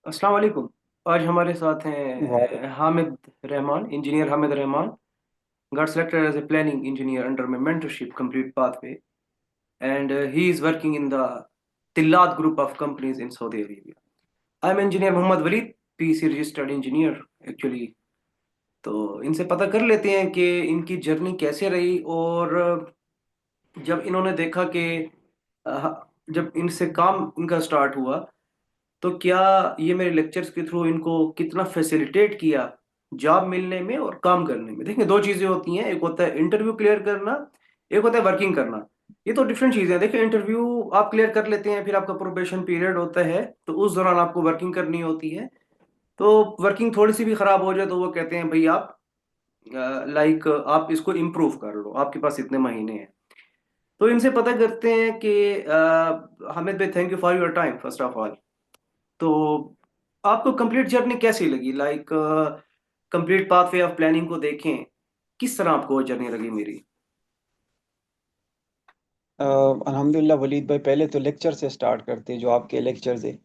अस्सलाम वालेकुम। आज हमारे साथ वाह। हैं Hamid Rahman, engineer Hamid Rahman. got selected as a planning engineer under my mentorship complete pathway, and he is working in the Tillad group of companies in Saudi Arabia. I'm engineer Mohammad Walid, PEC registered engineer actually। तो इनसे पता कर लेते हैं कि इनकी journey कैसे रही, और जब इन्होंने देखा कि जब इनसे काम इनका स्टार्ट हुआ, तो क्या ये मेरे लेक्चर्स के थ्रू इनको कितना फैसिलिटेट किया जॉब मिलने में और काम करने में। देखिए, दो चीजें होती हैं, एक होता है इंटरव्यू क्लियर करना, एक होता है वर्किंग करना। ये तो डिफरेंट चीजें हैं। देखिए, इंटरव्यू आप क्लियर कर लेते हैं, फिर आपका प्रोबेशन पीरियड होता है, तो उस दौरान आपको वर्किंग करनी होती है। तो वर्किंग थोड़ी सी भी खराब हो जाए तो वो कहते हैं भाई आप लाइक आप इसको इम्प्रूव कर लो, आपके पास इतने महीने हैं। तो इनसे पता करते हैं कि हामिद भाई, thank you for your time first of all. तो आपको कंप्लीट जर्नी कैसी लगी, like complete pathway of planning को देखें, किस तरह आपको वो जर्नी लगी मेरी। अल्हम्दुलिल्लाह वलीद भाई, पहले तो लेक्चर से स्टार्ट करते हैं। जो आपके लेक्चर्स है,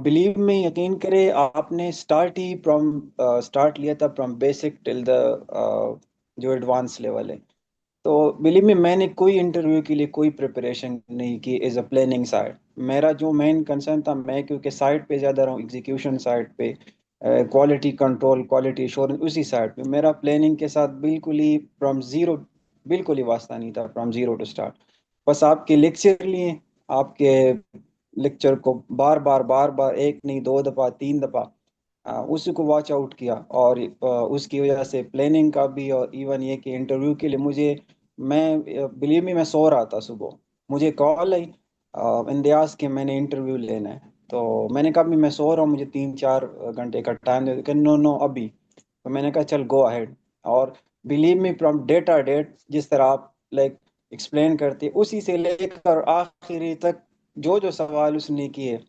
बिलीव में यकीन करें, आपने स्टार्ट लिया था फ्रॉम बेसिक टिल द जो एडवांस लेवल है। तो बिलीव में मैंने कोई इंटरव्यू के लिए कोई प्रिपरेशन नहीं की एज अ प्लानिंग साइड। मेरा जो मेन कंसर्न था, मैं क्योंकि साइड पे ज़्यादा रहा हूँ, एग्जीक्यूशन साइड पे, क्वालिटी कंट्रोल, क्वालिटी एश्योरेंस, उसी साइड पे मेरा प्लानिंग के साथ बिल्कुल ही फ्रॉम ज़ीरो, बिल्कुल ही वास्ता नहीं था फ्रॉम ज़ीरो टू स्टार्ट। बस आपके लेक्चर लिए, आपके लेक्चर को बार बार बार बार, एक नहीं, दो दफ़ा, तीन दफ़ा उसी को वॉच आउट किया। और उसकी वजह से प्लानिंग का भी, और इवन ये कि इंटरव्यू के लिए मुझे, मैं बिलीव मी, मैं सो रहा था। सुबह मुझे कॉल आई, इंदियाज के, मैंने इंटरव्यू लेना है। तो मैंने कहा भी मैं सो रहा हूँ, मुझे 3-4 घंटे का टाइम दे। कि नो नो, अभी। तो मैंने कहा चल गो अहेड। और believe me, from day to date, जिस तरह आप लाइक एक्सप्लेन करते, उसी से लेकर आखिरी तक, जो जो सवाल उसने किए,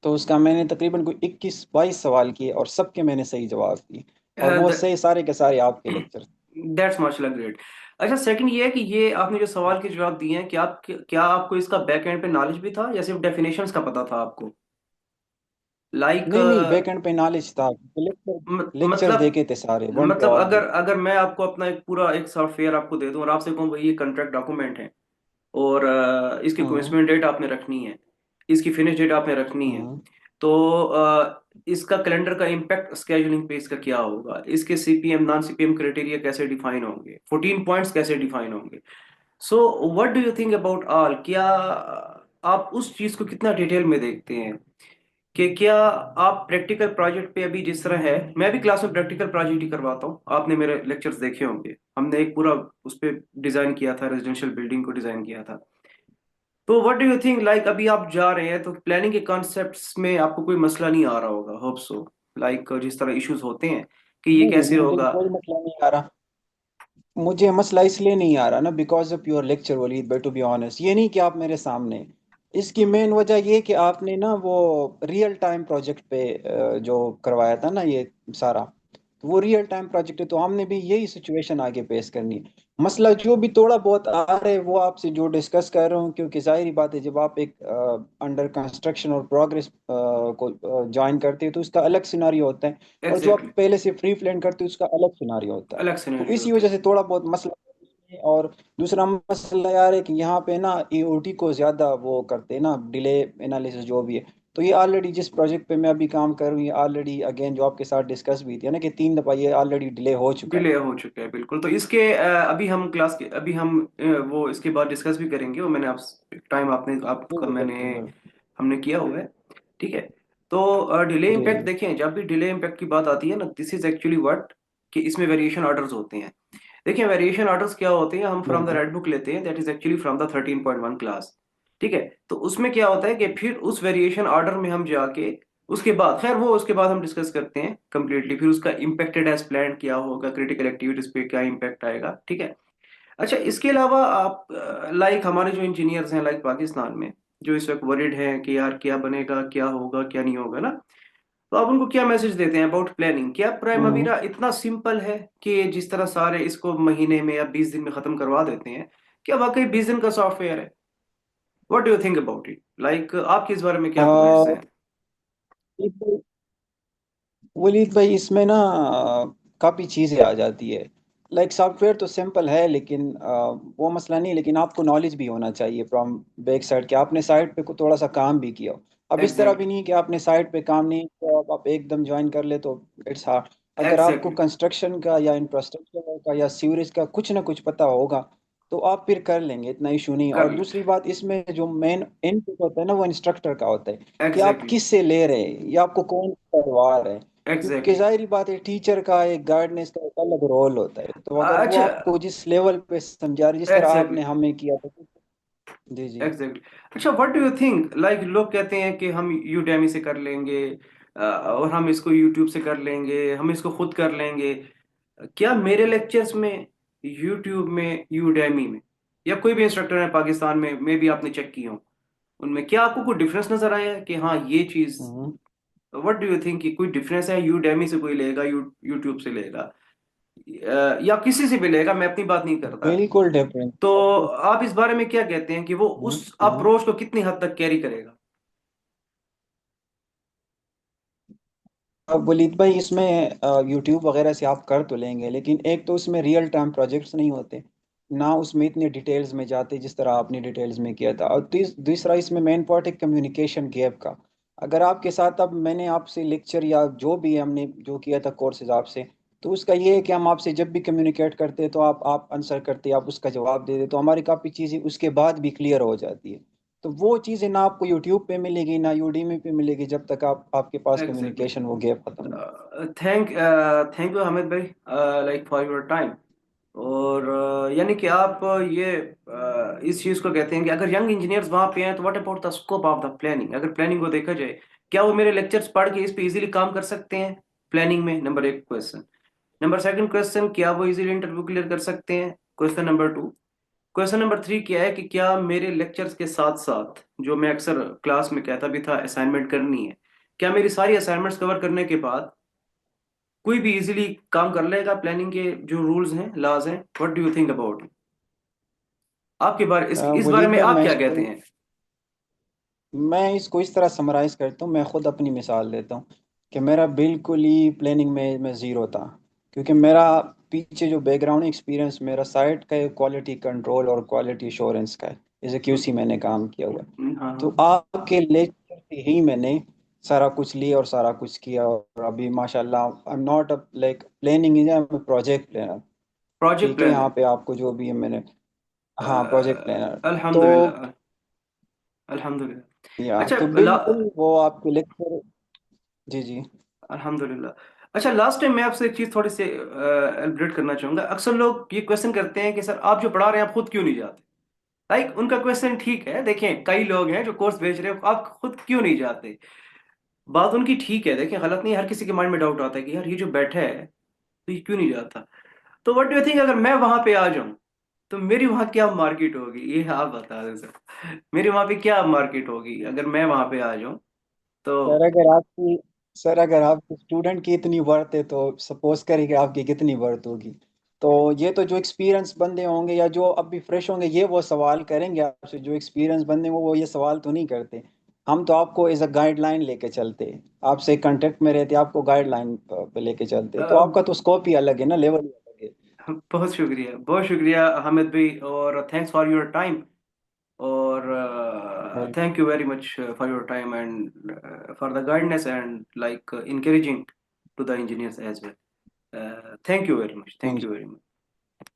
तो उसका मैंने तकरीबन कोई 21-22 सवाल किए, और सबके मैंने सही जवाब दिए। और वो सही सारे के सारे आपके लेक्चर। That's much great. अच्छा, सेकंड ये है कि ये आपने जो सवाल के जवाब दिए हैं, क्या आपको इसका बैक एंड पे नॉलेज भी था या सिर्फ डेफिनेशंस का पता था आपको, लाइक नहीं नहीं, बैक एंड पे नॉलेज था। लेक्चर लेक्चर मतलब देखे थे सारे, वन टू ऑल अगर देखे। अगर मैं आपको अपना एक पूरा एक सॉफ्टवेयर आपको दे दूं और आपसे कहूँ भाई ये कॉन्ट्रैक्ट डॉक्यूमेंट है, और इसकी हम्म कमेंसमेंट डेट आपने रखनी है, इसकी फिनिश डेट आपने रखनी है, हम्म तो इसका कैलेंडर का इम्पैक्ट स्केजुलिंग पे इसका क्या होगा, इसके सीपीएम नॉन सीपीएम क्राइटेरिया कैसे डिफाइन होंगे, 14 पॉइंट्स कैसे डिफाइन होंगे। So what do you think about all, क्या आप उस चीज को कितना डिटेल में देखते हैं कि क्या आप प्रैक्टिकल प्रोजेक्ट पे, अभी जिस तरह है, मैं भी क्लास में प्रैक्टिकल प्रोजेक्ट ही करवाता हूँ, आपने मेरे लेक्चर्स देखे होंगे, हमने एक पूरा उस पे डिजाइन किया था, रेजिडेंशियल बिल्डिंग को डिजाइन किया था। तो what do you think, like अभी आप जा रहे हैं तो प्लानिंग के कॉन्सेप्ट्स में आपको कोई मसला नहीं आ रहा होगा, होप सो। लाइक जिस तरह इश्यूज होते हैं कि ये नहीं नहीं, कैसे मुझे होगा। कोई मसला नहीं आ रहा। मुझे मसला इसलिए नहीं आ रहा ना, because of your lecture Walid भाई, टू बी ऑनेस्ट। ये नहीं कि आप मेरे सामने, इसकी मेन वजह ये कि आपने ना वो रियल टाइम प्रोजेक्ट पे जो करवाया था ना ये सारा, तो वो रियल टाइम प्रोजेक्ट है, तो हमने भी यही सिचुएशन आगे पेश करनी है। मसला जो भी थोड़ा बहुत आ रहा है वो आपसे जो डिस्कस कर रहा हूँ, क्योंकि जाहिर बात है, जब आप एक अंडर कंस्ट्रक्शन और प्रोग्रेस को ज्वाइन करते हो तो उसका अलग सिनारियो होता है। और जो आप एग्जैक्टली, पहले से फ्री फ्लैंड करते हो उसका अलग सिनारियो होता है। अलग तो सिनेरियो इसी होते वजह हैं। से थोड़ा बहुत मसला है। और दूसरा मसला यार है कि यहाँ पे ना ईओटी को ज्यादा वो करते हैं ना, डिले एनालिसिस जो भी है। तो ये ऑलरेडी जिस प्रोजेक्ट पे मैं अभी काम कर रही हूँ, ऑलरेडी अगेन जो आपके साथ डिस्कस भी थी ना, कि 3 दफा ये ऑलरेडी डिले हो चुका है। डिले हो चुके हैं बिल्कुल। तो इसके अभी हम क्लास के, अभी हम वो इसके बाद डिस्कस भी करेंगे, वो मैंने आप टाइम आपने आपका बिल्कुल मैंने बिल्कुल बिल्कुल। हमने किया हुआ है। ठीक है। तो डिले जी इम्पैक्ट जी। देखें, जब भी डिले इम्पैक्ट की बात आती है ना, दिस इज एक्चुअली व्हाट, कि इसमें वेरिएशन ऑर्डर्स होते हैं। देखिए, वेरिएशन ऑर्डर्स क्या होते हैं, हम फ्रॉम द बिल्कुल रेड बुक लेते हैं, that is actually from the 13.1 class. ठीक है। तो उसमें क्या होता है कि फिर उस वेरिएशन ऑर्डर में हम जाके, उसके बाद खैर वो उसके बाद हम डिस्कस करते हैं कंप्लीटली, फिर उसका इम्पेक्टेड एज प्लान क्या होगा, क्रिटिकल एक्टिविटीज पे क्या इम्पैक्ट आएगा। ठीक है। अच्छा, इसके अलावा आप लाइक हमारे जो इंजीनियर्स हैं लाइक पाकिस्तान में, जो इस वक्त वरिड हैं कि यार क्या बनेगा, क्या होगा, क्या नहीं होगा ना, तो आप उनको क्या मैसेज देते हैं अबाउट प्लानिंग? क्या हम्म। प्राइमरीरा इतना सिंपल है कि जिस तरह सारे इसको महीने में या 20 दिन में खत्म करवा देते हैं? क्या वाकई 20 दिन का सॉफ्टवेयर है? What do you think about it, like आपके इस बारे में क्या कमेंट्स अ, हैं? वलीद भाई इसमें ना काफ़ी चीज़ें आ जाती है। लाइक सॉफ्टवेयर तो सिंपल है, लेकिन वो मसला नहीं, लेकिन आपको नॉलेज भी होना चाहिए फ्रॉम बैक साइड, कि आपने साइट पे को थोड़ा सा काम भी किया हो। अब इस तरह भी एग्जैक्टली, नहीं कि आपने साइट पे काम नहीं किया आप एकदम ज्वाइन कर ले, तो इट्स हार्ड। अगर आपको एग्जैक्टली, कंस्ट्रक्शन का या इंफ्रास्ट्रक्चर का या सीवरेज का कुछ ना कुछ पता होगा, तो आप फिर कर लेंगे, इतना इशू नहीं है। कर और ले, दूसरी बात, इसमें जो मेन इनपुट होता है ना, वो इंस्ट्रक्टर का होता है, कि आप एग्जैक्टली, किस से ले रहे हैं या आपको कौन करवा रहा है। क्योंकि एग्जैक्टली। जाहिर बात है, टीचर का एक गाइडेंस का एक अलग रोल होता है, तो अगर वो अच्छा, आपको जिस लेवल पे समझा रहे, जिस तरह एग्जैक्टली, आपने हमें किया तो। जी जी। एग्जैक्टली। अच्छा, what do you think, like लोग कहते हैं कि हम यूडेमी से कर लेंगे, और हम इसको यूट्यूब से कर लेंगे, हम इसको खुद कर लेंगे। क्या मेरे लेक्चर्स में, यूट्यूब में, यूडेमी में, या कोई भी इंस्ट्रक्टर है पाकिस्तान में, मे भी आपने चेक किए हो, उनमें क्या आपको कोई डिफरेंस नजर आया है कि हाँ ये चीज? हम्म, व्हाट डू यू थिंक कि कोई डिफरेंस है, यूडेमी से कोई लेगा, यूट्यूब से लेगा, या किसी से भी लेगा, मैं अपनी बात नहीं करता। बिल्कुल डिफरेंट। तो आप इस बारे में क्या कहते हैं कि वो हम्म, उस हम्म। अप्रोच को कितनी हद तक कैरी करेगा? अब वलीद भाई, इसमें यूट्यूब वगैरह से आप कर तो लेंगे, लेकिन एक तो उसमें रियल टाइम प्रोजेक्ट्स नहीं होते, ना उसमें इतने डिटेल्स में जाते जिस तरह आपने डिटेल्स में किया था। और दूसरा, इसमें मेन पॉइंट है कम्युनिकेशन गैप का। अगर आपके साथ, अब मैंने आपसे लेक्चर या जो भी हमने जो किया था कोर्सेज आपसे, तो उसका ये है कि हम आपसे जब भी कम्युनिकेट करते हैं, तो आप आंसर करते, आप उसका जवाब दे दे, तो हमारी काफ़ी चीज़ें उसके बाद भी क्लियर हो जाती है। तो वो चीज़ें ना आपको यूट्यूब पे मिलेगी ना यूडीमी पे मिलेगी, जब तक आप आपके पास एग्जैक्टली। कम्युनिकेशन वो गैप खत्म नहीं। थैंक थैंक यू हामिद भाई, लाइक फॉर योर टाइम। और यानी कि आप ये इस चीज़ को कहते हैं कि अगर यंग इंजीनियर्स वहाँ पे हैं, तो what about the scope of the planning? अगर प्लानिंग को देखा जाए, क्या वो मेरे लेक्चर्स पढ़ के इस पे इजीली काम कर सकते हैं प्लानिंग में? नंबर एक क्वेश्चन। नंबर सेकंड क्वेश्चन, क्या वो इजीली इंटरव्यू क्लियर कर सकते हैं? Question number two. Question number three क्या है कि क्या मेरे लेक्चर्स के साथ साथ, जो मैं अक्सर क्लास में कहता भी था असाइनमेंट करनी है, क्या मेरी सारी असाइनमेंट्स कवर करने के बाद कोई भी इजीली काम कर लेगा प्लानिंग के जो रूल्स हैं, लॉज हैं? What do you think about it? आपके बारे इस बारे वलीद में भाई, आप क्या कहते हैं? मैं इसको इस तरह समराइज करता हूँ, मैं खुद अपनी मिसाल देता हूँ, कि मेरा बिल्कुल ही प्लानिंग में मैं ज़ीरो था। क्योंकि मेरा पीछे जो बैकग्राउंड एक्सपीरियंस मेरा साइट का है, क्वालिटी कंट्रोल और क्वालिटी एश्योरेंस का है, एज ए क्यूसी मैंने काम किया हुआ है। हाँ, तो हाँ। आपके लेक्चर से ही मैंने सारा कुछ लिया और सारा कुछ किया, और अभी माशाल्लाह I am not a like planning is, I am project planner. Project ठीक है, यहाँ प्लानर। पे आपको जो भी है मैंने, हाँ, प्रोजेक्ट प्लानर। तो अल्हम्दुलिल्लाह, अल्हम्दुलिल्लाह। या अच्छा, तो बिल्कुल वो आपके लेक्चर। जी जी। अल्हम्दुलिल्लाह। अच्छा, लास्ट टाइम मैं आपसे एक चीज़ थोड़ी सी एलब्रेट करना चाहूंगा। अक्सर लोग ये क्वेश्चन करते हैं कि सर आप जो पढ़ा रहे हैं आप खुद क्यों नहीं जाते? लाइक उनका क्वेश्चन ठीक है, देखें कई लोग हैं जो कोर्स भेज रहे हो, आप खुद क्यों नहीं जाते? बात उनकी ठीक है, देखें गलत नहीं है, हर किसी के माइंड में डाउट आता है कि यार ये जो बैठा है तो ये क्यों नहीं जाता। तो व्हाट डू यू थिंक, अगर मैं वहां पे आ जाऊं तो मेरी वहां क्या मार्केट होगी, ये आप बता दें सर। मेरी वहां पे क्या मार्केट होगी अगर मैं वहां पे आ जाऊं तो? सर अगर आपकी सर अगर आपकी स्टूडेंट की इतनी वर्थ है, तो सपोज करिए कि आपकी कितनी वर्थ होगी। तो ये तो जो एक्सपीरियंस बंदे होंगे या जो अभी फ्रेश होंगे, ये वो सवाल करेंगे आपसे। जो एक्सपीरियंस बंदे वो ये सवाल तो नहीं करते। हम तो आपको एज अ गाइडलाइन लेके चलते हैं, आपसे कांटेक्ट में रहते, आपको गाइडलाइन पे लेके चलते हैं। तो आपका तो स्कोप ही अलग है ना, लेवल ही अलग है। बहुत शुक्रिया, बहुत शुक्रिया हामिद भाई, और थैंक्स फॉर योर टाइम, और thank you very much for your time and for the guidance and like encouraging to the engineers as well. Thank you very much, thank thank you you. very much.